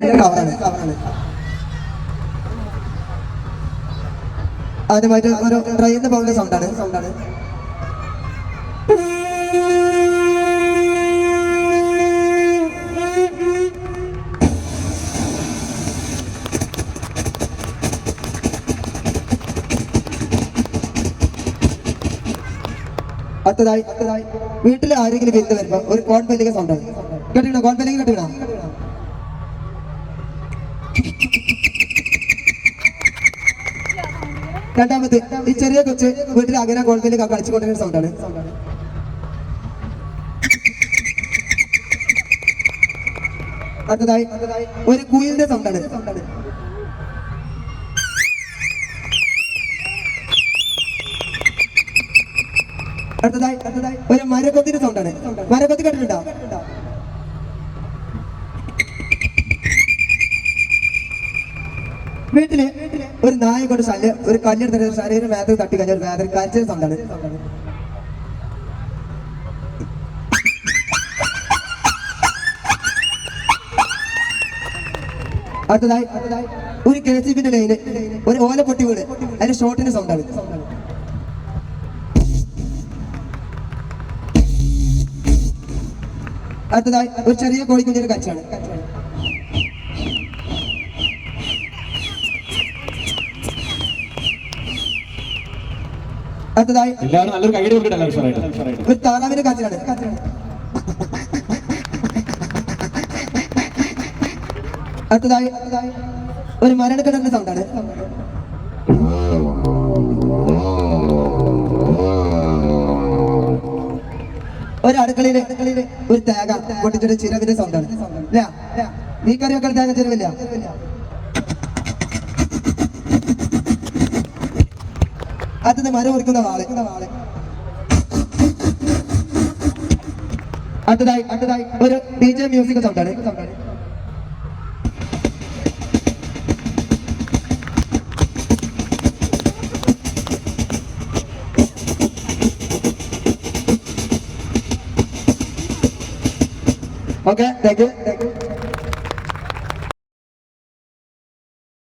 കവറാണ്. ആദ്യമായിട്ട് ഒരു ട്രെയിനിന്റെ പോകുന്ന സൗണ്ടാണ്. അടുത്തതായി വീട്ടിൽ ആരെങ്കിലും വിരുന്ന് വരുമ്പോ ഒരു കോൺ ബെല്ലിംഗ് സൗണ്ടാണ്. കേട്ടിക്കണോ? കോൺ ബെല്ലിംഗ് കേട്ടിക്കണോ? രണ്ടാമത് ഈ ചെറിയ കൊച്ച് വീട്ടിൽ അങ്ങനെ കോൺ ബെല്ലിംഗ് കളിച്ചുകൊണ്ടിരുന്ന സൗണ്ടാണ്. അടുത്തതായി ഒരു കുയിലിന്റെ സൗണ്ടാണ്. അടുത്തതായി ഒരു മരക്കൊത്തിന്റെ സൗണ്ടാണ്. മരക്കൊത്തി കേട്ടിട്ടുണ്ടോ? വീട്ടില് ഒരു നായ കൊണ്ട് ശല്യം, ഒരു കല്ലെടുത്ത ശരീരം വേദന തട്ടി കഴിഞ്ഞ ഒരു വേദന കരച്ചിൽ സൗണ്ടാണ്. അടുത്തതായി ഒരു KCB ലൈന് ഒരു ഓല പൊട്ടി വീട് അതിന്റെ ഷോട്ടിന്റെ സൗണ്ടാണ്. അടുത്തതായി ഒരു ചെറിയ കോഴിക്കുഞ്ഞിന്റെ കച്ചാണ്. അടുത്തതായി ഒരു താറാവിന്റെ കാച്ചിലാണ്. അടുത്തതായി ഒരു മരണക്കിടന്റെ സൗണ്ടാണ്. ഒരു അടുക്കളയില് ഒരു തേങ്ങ പൊട്ടിച്ചൊരു ചിരവിന്റെ സൗണ്ടാണ്. ഇല്ല, നീ കറി വെക്കാൻ തേങ്ങ ചിരവില്ല. അടുത്തത് മരം മുറിക്കുന്ന വാള്. അടുത്തതായി ഒരു DJ മ്യൂസിക് സൗണ്ടാണ്. Okay, thank you.